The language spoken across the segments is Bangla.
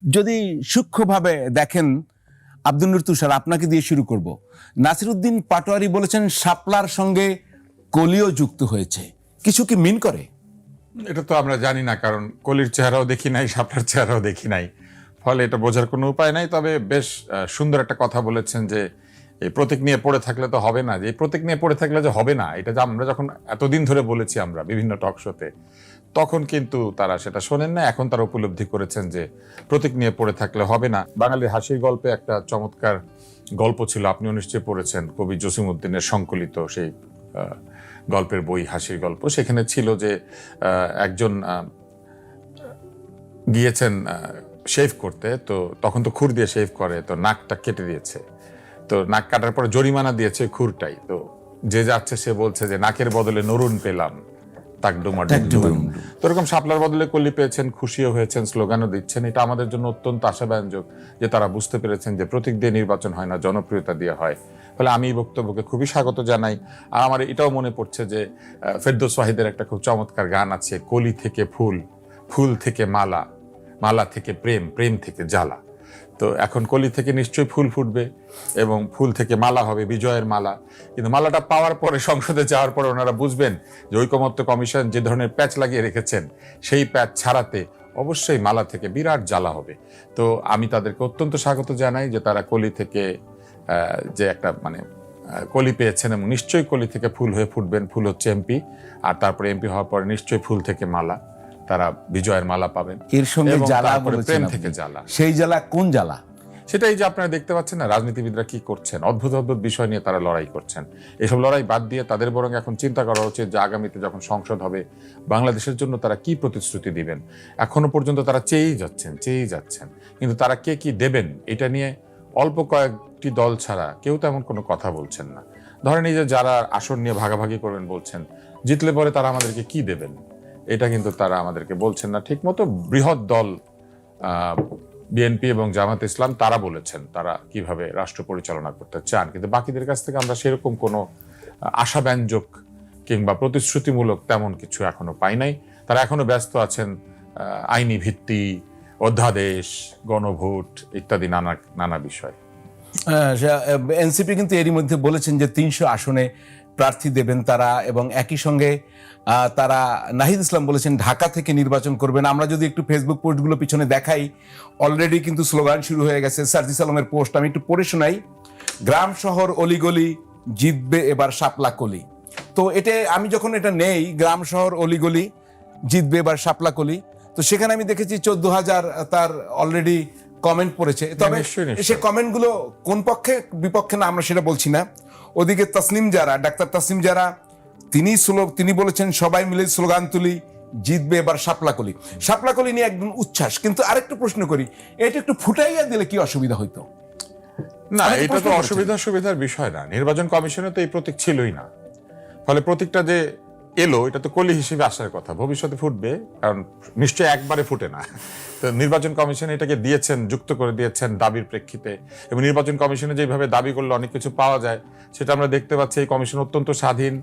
যদি সূক্ষ্মভাবে দেখেন, আব্দুল নূর তুষার, আপনাকে দিয়ে শুরু করব। নাসিরউদ্দিন পাটোয়ারি বলেছেন শাপলার সঙ্গে কলিও যুক্ত হয়েছে, কিছু কি মিন করে? এটা তো আমরা জানি না, কারণ কলির চেহারাও দেখি নাই, শাপলার চেহারাও দেখি নাই, ফলে এটা বোঝার কোনো উপায় নাই। তবে বেশ সুন্দর একটা কথা বলেছেন যে এই প্রতীক নিয়ে পড়ে থাকলে তো হবে না, যে এই প্রতীক নিয়ে পড়ে থাকলে যে হবে না, এটা যে আমরা যখন এতদিন ধরে বলেছি আমরা বিভিন্ন টক শোতে, তখন কিন্তু তারা সেটা শোনেন না। এখন তারা উপলব্ধি করেছেন যে প্রতীক নিয়ে পড়ে থাকলে হবে না। বাঙালির হাসির গল্পে একটা চমৎকার গল্প ছিল, আপনিও নিশ্চয়ই পড়েছেন, কবি জসিমউদ্দিনের সংকলিত সেই গল্পের বই হাসির গল্প। সেখানে ছিল যে একজন গিয়েছেন শেভ করতে, তো তখন তো খুর দিয়ে শেভ করে, তো নাকটা কেটে দিয়েছে। তো নাক কাটার পরে জরিমানা দিয়েছে খুরটাই। তো যে যাচ্ছে সে বলছে যে নাকের বদলে নরুন পেলাম, তাকডুমা ডুমডুম। তো এরকম শাপলার বদলে কলি পেয়েছেন, খুশিও হয়েছেন, স্লোগানও দিচ্ছেন। এটা আমাদের জন্য অত্যন্ত আশাব্যঞ্জক যে তারা বুঝতে পেরেছেন যে প্রতীক দিয়ে নির্বাচন হয় না, জনপ্রিয়তা দিয়ে হয়। ফলে আমি এই বক্তব্যকে খুবই স্বাগত জানাই। আর আমার এটাও মনে পড়ছে যে ফেরদৌস ওয়াহিদের একটা খুব চমৎকার গান আছে, কলি থেকে ফুল, ফুল থেকে মালা, মালা থেকে প্রেম, প্রেম থেকে জ্বালা। তো এখন কলি থেকে নিশ্চয়ই ফুল ফুটবে এবং ফুল থেকে মালা হবে, বিজয়ের মালা। কিন্তু মালাটা পাওয়ার পরে, সংসদে যাওয়ার পরে ওনারা বুঝবেন যে ঐকমত্য কমিশন যে ধরনের প্যাচ লাগিয়ে রেখেছেন, সেই প্যাচ ছাড়াতে অবশ্যই মালা থেকে বিরাট জ্বালা হবে। তো আমি তাদেরকে অত্যন্ত স্বাগত জানাই যে তারা কলি থেকে যে একটা কলি পেয়েছেন, এবং নিশ্চয়ই কলি থেকে ফুল হয়ে ফুটবেন। ফুল হচ্ছে এমপি, আর তারপরে এমপি হওয়ার পরে নিশ্চয়ই ফুল থেকে মালা, তারা বিজয়ের মালা পাবেন। এর সঙ্গে জ্বালা বলেছেন প্রেম আপনি। থেকে জ্বালা, সেই জ্বালা কোন জ্বালা? সেটাই যে আপনারা দেখতে পাচ্ছেন না, রাজনীতিবিদরা কি করছেন, অদ্ভুত অদ্ভুত বিষয় নিয়ে তারা লড়াই করছেন। এসব লড়াই বাদ দিয়ে তাদের বরং এখন চিন্তা করা উচিত যে আগামীতে যখন সংসদ হবে, বাংলাদেশের জন্য তারা কি প্রতিশ্রুতি দিবেন। এখনো পর্যন্ত তারা চেয়েই যাচ্ছেন, কিন্তু তারা কে কি দেবেন এটা নিয়ে অল্প কয়েকটি দল ছাড়া কেউ তেমন কোনো কথা বলছেন না। ধরেন এই যে যারা আসন নিয়ে ভাগাভাগি করবেন বলছেন, জিতলে পরে তারা আমাদেরকে কি দেবেন, এটা কিন্তু তারা আমাদেরকে বলছেন না ঠিক মতো। বৃহৎ দল বিএনপি এবং জামাত ইসলাম তারা বলেছেন তারা কিভাবে রাষ্ট্র পরিচালনা করতে চান, কিন্তু বাকিদের কাছ থেকে আমরা সেরকম কোনো আশাব্যঞ্জক কিংবা প্রতিশ্রুতিমূলক তেমন কিছু এখনো পাই নাই। তারা এখনো ব্যস্ত আছেন আইনি ভিত্তি, অধ্যাদেশ, গণভোট ইত্যাদি নানা বিষয়। এনসিপি কিন্তু এরই মধ্যে বলেছেন যে 300 আসনে প্রার্থী দেবেন তারা, এবং একই সঙ্গে তারা, নাহিদ ইসলাম বলেছেন ঢাকা থেকে নির্বাচন করবেন। আমরা যদি একটু ফেসবুক পোস্টগুলো পিছনে দেখাই, অলরেডি কিন্তু স্লোগান শুরু হয়ে গেছে। সার্জিস আলমের পোস্ট আমি একটু পড়ে শোনাই। গ্রাম শহর অলিগলি জিতবে এবার শাপলা কলি। তো এটা আমি যখন এটা নেই, গ্রাম শহর অলিগলি জিতবে এবার শাপলা কলি, তো সেখানে আমি দেখেছি 14,000 তার অলরেডি কমেন্ট পড়েছে। তবে সে কমেন্টগুলো কোন পক্ষে বিপক্ষে না আমরা সেটা বলছি না। ওদিকে তাসনিম যারা, ডাক্তার তাসনিম যারা, তিনি বলেছেন সবাই মিলে স্লোগান তুলি, জিতবে এবার শাপলাকলি। শাপলাকলি নিয়ে একদম উচ্ছ্বাস। কিন্তু আরেকটু প্রশ্ন করি, এটা একটু ফুটাইয়া দিলে কি অসুবিধা হইতো? না, এটা তো সুবিধার বিষয় না। নির্বাচন কমিশনে তো এই প্রতীক ছিলই না, ফলে প্রতীকটা যে এলো এটা তো কলি হিসেবে আসার কথা, ভবিষ্যতে ফুটবে, কারণ নিশ্চয়ই একবারে ফুটে না। তো নির্বাচন কমিশন এটাকে দিয়েছেন, যুক্ত করে দিয়েছেন দাবির প্রেক্ষিতে, এবং নির্বাচন কমিশনে যেভাবে দাবি করলে অনেক কিছু পাওয়া যায় সেটা আমরা দেখতে পাচ্ছি। এই কমিশন অত্যন্ত স্বাধীন,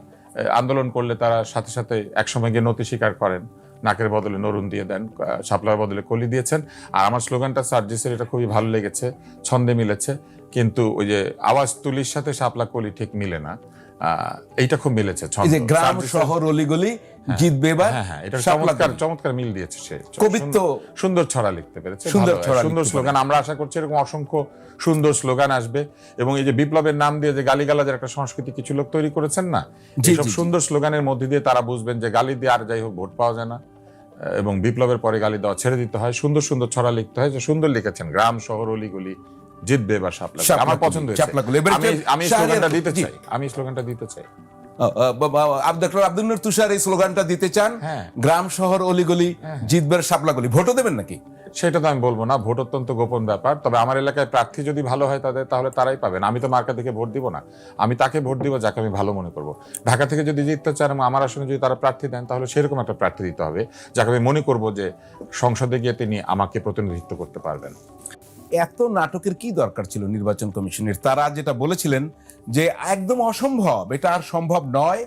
আন্দোলন করলে তারা সাথে সাথে একসময় গিয়ে নতি স্বীকার করেন, নাকের বদলে নরুন দিয়ে দেন, শাপলার বদলে কলি দিয়েছেন। আর আমার স্লোগানটা সার্জিসের এটা খুবই ভালো লেগেছে, ছন্দে মিলেছে, কিন্তু ওই যে আওয়াজ তুলির সাথে শাপলা কলি ঠিক মিলে না, এইটা খুব মিলেছে। গ্রাম শহর অলিগলি জিতবে এবার, হ্যাঁ, এটা চমৎকার মিল দিয়েছে সে। কবিত্ব, সুন্দর ছড়া লিখতে পেরেছে, সুন্দর স্লোগান। আমরা আশা করছি এরকম অসংখ্য সুন্দর স্লোগান আসবে, এবং এই যে বিপ্লবের নাম দিয়ে যে গালিগালাজের একটা সংস্কৃতি কিছু লোক তৈরি করেছেন না, এইসব সুন্দর স্লোগানের মধ্যে দিয়ে তারা বুঝবেন যে গালি দিয়ে আর যাই হোক ভোট পাওয়া যায় না, এবং বিপ্লবের পরে গালি দেওয়া ছেড়ে দিতে হয়, সুন্দর সুন্দর ছড়া লিখতে হয়। যে সুন্দর লিখেছেন, গ্রাম শহর অলিগলি জিতবে এবার শাপলা। আমার পছন্দ হয়েছে। আমি স্লোগানটা দিতে চাই। ডক্টর আব্দুল নূর তুষার এই স্লোগানটা দিতে চান, গ্রাম শহর অলিগলি জিতবে শাপলাকলি। ভোটও দেবেন নাকি? সেটা তো আমি বলবো না, ভোট অত্যন্ত গোপন ব্যাপার। তবে আমার এলাকায় প্রার্থী যদি ভালো হয় তাহলে তারাই পাবেন। আমি তো মার্কা থেকে ভোট দিব না, আমি তাকে ভোট দিব যাকে আমি ভালো মনে করব। ঢাকা থেকে যদি জিততে চান এবং আমার আসনে যদি তারা প্রার্থী দেন, তাহলে সেরকম একটা প্রার্থী দিতে হবে যাকে আমি মনে করব যে সংসদে গিয়ে তিনি আমাকে প্রতিনিধিত্ব করতে পারবেন। এত নাটকের কি দরকার ছিল নির্বাচন কমিশনের? তারা যেটা বলেছিলেন যে একদম অসম্ভব, এটা আর সম্ভব নয়,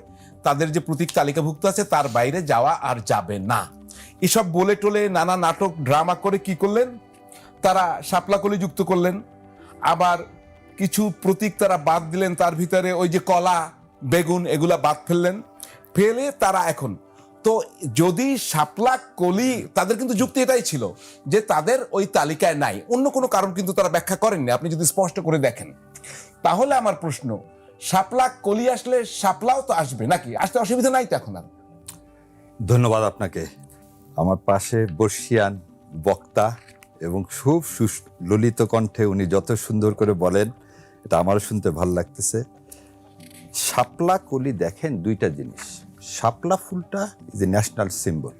তাদের যে প্রতীক তালিকাভুক্ত আছে তার বাইরে যাওয়া আর যাবে না, এসব বলে টোলে নানা নাটক ড্রামা করে কি করলেন, তারা শাপলা কলি যুক্ত করলেন, আবার কিছু প্রতীক তারা বাদ দিলেন, তার ভিতরে ওই যে কলা বেগুন এগুলা বাদ ফেললেন, ফেলে তারা এখন তো যদি শাপলা কলি, তাদের কিন্তু যুক্তি এটাই ছিল যে তাদের ওই তালিকায় নাই, অন্য কোনো কারণ কিন্তু তারা ব্যাখ্যা করেননি, আপনি যদি স্পষ্ট করে দেখেন। তাহলে আমার প্রশ্ন, শাপলা কলি আসলে শাপলাও তো আসবে নাকি? আসতে অসুবিধা নাই তো এখন আর? ধন্যবাদ আপনাকে। আমার পাশে বর্ষিয়ান বক্তা এবং খুব ললিত কণ্ঠে উনি যত সুন্দর করে বলেন, এটা আমারও শুনতে ভালো লাগতেছে। শাপলা কলি দেখেন দুইটা জিনিস। শাপলা ফুলটা ইজ এ ন্যাশনাল সিম্বল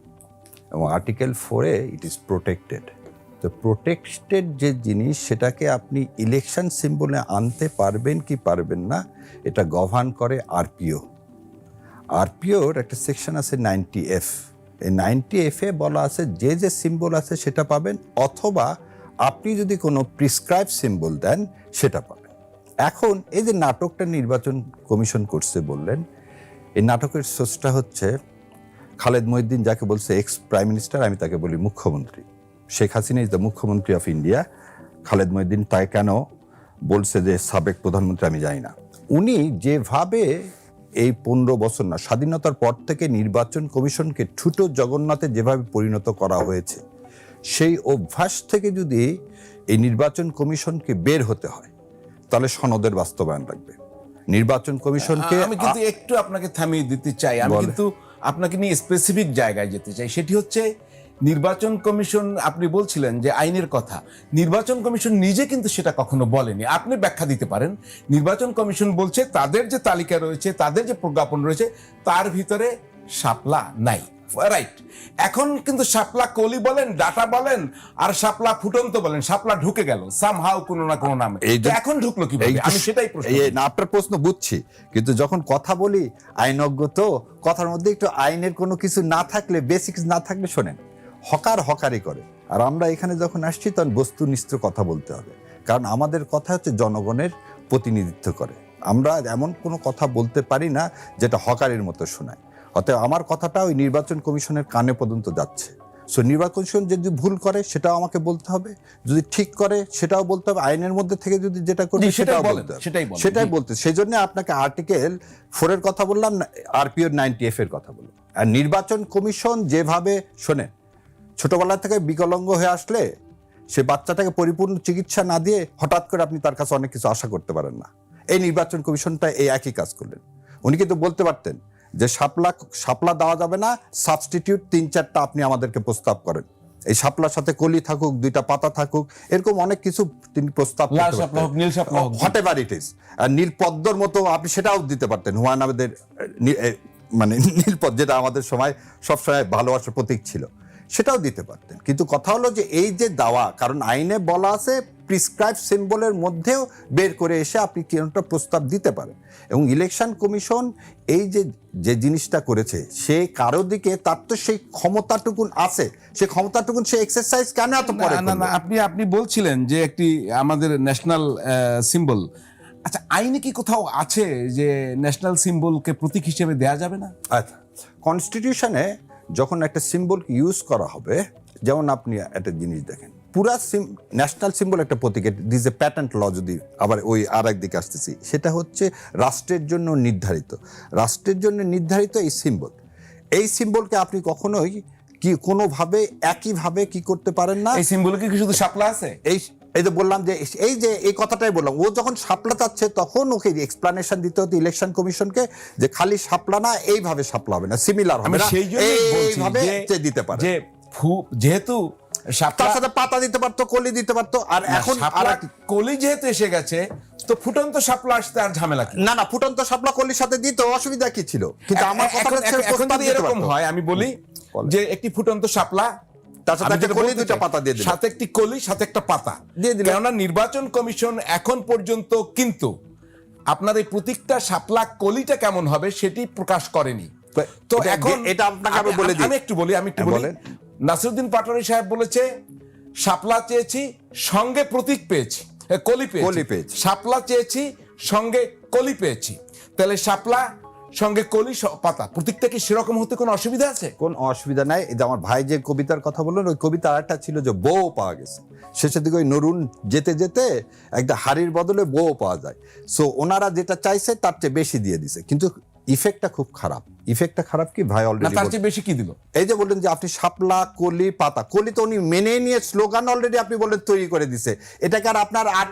এবং আর্টিকেল 4-এ ইট ইজ প্রোটেক্টেড। তো প্রোটেক্টেড যে জিনিস, সেটাকে আপনি ইলেকশন সিম্বলে আনতে পারবেন কি পারবেন না, এটা গভর্ন করে আরপিও। আরপিওর একটা সেকশন আছে 90F। এই 90F-এ বলা আছে যে যে সিম্বল আছে সেটা পাবেন, অথবা আপনি যদি কোনো প্রিসক্রাইব সিম্বল দেন সেটা পাবেন। এখন এই যে নাটকটা নির্বাচন কমিশন করছে বললেন, এই নাটকের সোর্সটা হচ্ছে খালেদ মহিউদ্দিন, যাকে বলছে এক্স প্রাইম মিনিস্টার, আমি তাকে বলি মুখ্যমন্ত্রী। শেখ হাসিনা ইজ দ্য মুখ্যমন্ত্রী অফ ইন্ডিয়া। খালেদ মহিউদ্দিন তাই কেন বলছে যে সাবেক প্রধানমন্ত্রী আমি জানি না। উনি যেভাবে এই 15 বছর না, স্বাধীনতার পর থেকে নির্বাচন কমিশনকে ঠুটো জগন্নাথে যেভাবে পরিণত করা হয়েছে, সেই অভ্যাস থেকে যদি এই নির্বাচন কমিশনকে বের হতে হয়, তাহলে সনদের বাস্তবায়ন লাগবে। নির্বাচন কমিশনকে আমি কিন্তু একটু আপনাকে থামিয়ে দিতে চাই, আমি কিন্তু আপনাকে নিয়ে স্পেসিফিক জায়গায় যেতে চাই। সেটি হচ্ছে নির্বাচন কমিশন, আপনি বলছিলেন যে আইনের কথা, নির্বাচন কমিশন নিজে কিন্তু সেটা কখনো বলেনি। আপনি ব্যাখ্যা দিতে পারেন। নির্বাচন কমিশন বলছে তাদের যে তালিকা রয়েছে, তাদের যে প্রজ্ঞাপন রয়েছে, তার ভিতরে শাপলা নাই, রাইট? এখন কিন্তু শাপলা কলি বলেন, ডাটা বলেন, আর শাপলা ফুটন্ত বলেন, শাপলা ঢুকে গেল সামহাউ কোনো না কোনো নামে। এখন ঢুকলো কিভাবে? আমি সেটাই প্রশ্ন। আপনার প্রশ্ন বুঝছি, কিন্তু যখন কথা বলি আইনজ্ঞ, তো কথার মধ্যে একটু আইনের কোনো কিছু না থাকলে, বেসিক্স না থাকলে, শোনেন, হকারি করে। আর আমরা এখানে যখন আসছি তখন বস্তুনিষ্ঠ কথা বলতে হবে, কারণ আমাদের কথা হচ্ছে জনগণের প্রতিনিধিত্ব করে। আমরা এমন কোনো কথা বলতে পারি না যেটা হকারির মতো শোনায়। অতএব আমার কথাটা ওই নির্বাচন কমিশনের কানে পর্যন্ত যাচ্ছে। সো নির্বাচন কমিশন যদি ভুল করে সেটাও আমাকে বলতে হবে, যদি ঠিক করে সেটাও বলতে হবে, আইনের মধ্যে থেকে যদি যেটা করবে সেটাও বলতে হবে, সেটাই বলতে। সেই জন্য আপনাকে আর্টিকেল 4-এর কথা বললাম, আরপিও 90F-এর কথা বললাম। আর নির্বাচন কমিশন যেভাবে, শোনেন, ছোটবেলা থেকে বিকলাঙ্গ হয়ে আসলে সে বাচ্চাটাকে পরিপূর্ণ চিকিৎসা না দিয়ে হঠাৎ করে আপনি তার কাছে অনেক কিছু আশা করতে পারেন না। এই নির্বাচন কমিশনটা এই একই কাজ করলেন। উনি কিন্তু বলতে পারতেন যে শাপলা দেওয়া যাবে না, সাবস্টিটিউট 3-4টা আপনি আমাদেরকে প্রস্তাব করেন, এই শাপলার সাথে কলি থাকুক, 2টা পাতা থাকুক, এরকম অনেক কিছু তিনি প্রস্তাব হোয়াটএভার ইট ইজ। আর নীল পদ্মর মতো আপনি সেটাও দিতে পারতেন, হুমায়ুন আহমেদের মানে নীলপদ্ম, যেটা আমাদের সময় সবসময় ভালোবাসার প্রতীক ছিল, সেটাও দিতে পারতেন। কিন্তু কথা হলো যে এই যে দাওয়া, কারণ আইনে বলা আছে প্রিসক্রাইব সিম্বলের মধ্যেও বের করে এসে আপনি কোনটা প্রস্তাব দিতে পারেন। এবং ইলেকশন কমিশন এই যে জিনিসটা করেছে, সে কারো দিকে তার তো সেই ক্ষমতাটুকুন আছে, সেই ক্ষমতাটুকুন সে এক্সারসাইজ কেন এত পরে? না, আপনি বলছিলেন যে একটি আমাদের ন্যাশনাল সিম্বল। আচ্ছা, আইনে কি কোথাও আছে যে ন্যাশনাল সিম্বলকে প্রতীক হিসেবে দেয়া যাবে না? আচ্ছা, কনস্টিটিউশনে যখন একটা সিম্বলকে ইউজ করা হবে, যেমন আপনি একটা জিনিস দেখেন, পুরা ন্যাশনাল সিম্বল একটা প্রতীক, দিস এ প্যাটেন্ট ল। যদি আবার ওই আর একদিকে আসতেছি, সেটা হচ্ছে রাষ্ট্রের জন্য নির্ধারিত, এই সিম্বল। এই সিম্বলকে আপনি কখনোই কি কোনোভাবে একইভাবে কি করতে পারেন না। এই সিম্বলে কি শুধু শাপলা আছে? এই যে বললাম যে এই কথাটাই বললাম, ও যখন শাপলা চাচ্ছে তখন ওকে এক্সপ্লানেশন দিতে হতো ইলেকশন কমিশনকে, যে খালি শাপলা না, এইভাবে শাপলা হবে না, সিমিলার হবে না, এইভাবে দিতে পারে। যে যেহেতু তার সাথে পাতা দিতে পারতো, কলি দিতে পারতো। আর এখন কলি যেহেতু এসে গেছে, তো ফুটন্ত শাপলা আসতে আর ঝামেলা কি? না, ফুটন্ত শাপলা কলির সাথে দিত, অসুবিধা কি ছিল? কিন্তু আমার কথা হচ্ছে এরকম হয়, আমি বলি যে একটি ফুটন্ত শাপলা, তার সাথে কলি, 2টা পাতা দিয়ে দিল, সাথে একটি কলি, সাথে একটা পাতা দিয়ে দিল। কেননা নির্বাচন কমিশন এখন পর্যন্ত কিন্তু আপনার এই প্রতীকটা শাপলা কলিটা কেমন হবে সেটি প্রকাশ করেনি। তো এখন এটা আপনাকে আমি বলে দিই, আমি একটু বলি। নাসিরউদ্দিন পাটোয়ারী সাহেব বলেছে শাপলা চেয়েছি, সঙ্গে প্রতীক পেয়েছি, কলি পেয়েছি। শাপলা চেয়েছি, সঙ্গে কলি পেয়েছি। তাহলে শাপলা সঙ্গে কলি পাতা, প্রতীকটা কি সেরকম হতে কোনো অসুবিধা আছে? কোন অসুবিধা নাই। এই যে আমার ভাই যে কবিতার কথা বললেন, ওই কবিতা আরেকটা ছিল যে বউ পাওয়া গেছে, শেষের দিকে ওই নরুন যেতে যেতে একটা হাড়ির বদলে বউ পাওয়া যায়। সো ওনারা যেটা চাইছে তার চেয়ে বেশি দিয়ে দিছে, কিন্তু ইফেক্টটা খুব খারাপ। ইফেক্টটা খারাপ কি ভাই না অলরেডি তার চেয়ে বেশি কি দিল? এই যে বললেন যে আপনি শাপলা, কলি, পাতা, কলি তো উনি মেনে নিয়ে স্লোগান অলরেডি আপনি বললেন তৈরি করে দিছে। এটাকে আর আপনার আর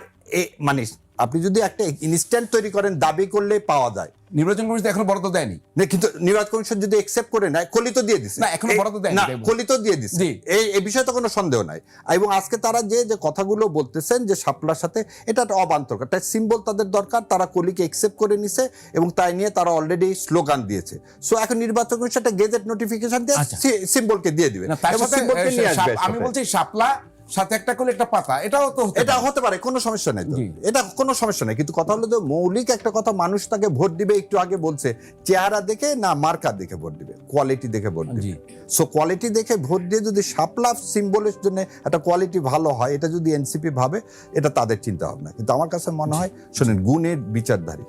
মানে আপনি যদি একটা ইনস্ট্যান্ট তৈরি করেন দাবি করলে পাওয়া যায়। নির্বাচন কমিশন এখনো বরাদ্দ দেয়নি না, কিন্তু নির্বাচন কমিশন যদি একসেপ্ট করে নেয়, কলি তো দিয়ে দিছে। না, এখনো বরাদ্দ দেয়নি। না, কলি তো দিয়ে দিছে। জি। এই বিষয়ে তো কোনো সন্দেহ নাই। এবং আজকে তারা যে কথাগুলো বলতেছেন যে শাপলার সাথে, এটা একটা অবান্তর, একটা সিম্বল তাদের দরকার। তারা কলিকে একসেপ্ট করে নিছে এবং তাই নিয়ে তারা অলরেডি স্লোগান দিয়েছে। সো এখন নির্বাচন কমিশন একটা গেজেট নোটিফিকেশন দিয়ে সিম্বলকে দিয়ে দিবে না, তার এবং সাথে সিম্বলকে নিয়ে আসবে। আমি বলছি শাপলা সাথে একটা করে একটা পাতা, এটাও তো এটা হতে পারে, কোনো সমস্যা নেই তো। জি। এটা কোনো সমস্যা নেই, কিন্তু কথা হলো যে মৌলিক একটা কথা, মানুষ তাকে ভোট দিবে একটু আগে বলছে চেহারা দেখে না মার্কার দেখে ভোট দিবে, কোয়ালিটি দেখে ভোট দিবে। জি। সো কোয়ালিটি দেখে ভোট দিয়ে যদি শাপলা সিম্বলের জন্য একটা কোয়ালিটি ভালো হয়, এটা যদি এনসিপি ভাবে, এটা তাদের চিন্তা ভাবনা। কিন্তু আমার কাছে মনে হয়, শোনেন, গুণের বিচারধারী,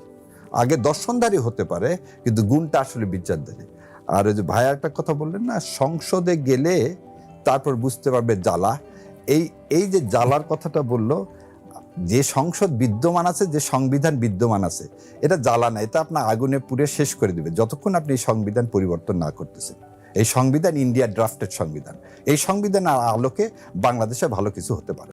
আগে দর্শনধারী হতে পারে কিন্তু গুণটা আসলে বিচারধারী। আর ওই যে ভাই একটা কথা বললেন না, সংসদে গেলে তারপর বুঝতে পারবে জ্বালা। এই যে জ্বালার কথাটা বললো, যে সংসদ বিদ্যমান আছে, যে সংবিধান বিদ্যমান আছে, এটা জ্বালা না, এটা আপনার আগুনে পুড়ে শেষ করে দিবে যতক্ষণ আপনি এই সংবিধান পরিবর্তন না করতেছেন। এই সংবিধান ইন্ডিয়া ড্রাফটেড সংবিধান, এই সংবিধানের আলোকে বাংলাদেশে ভালো কিছু হতে পারে।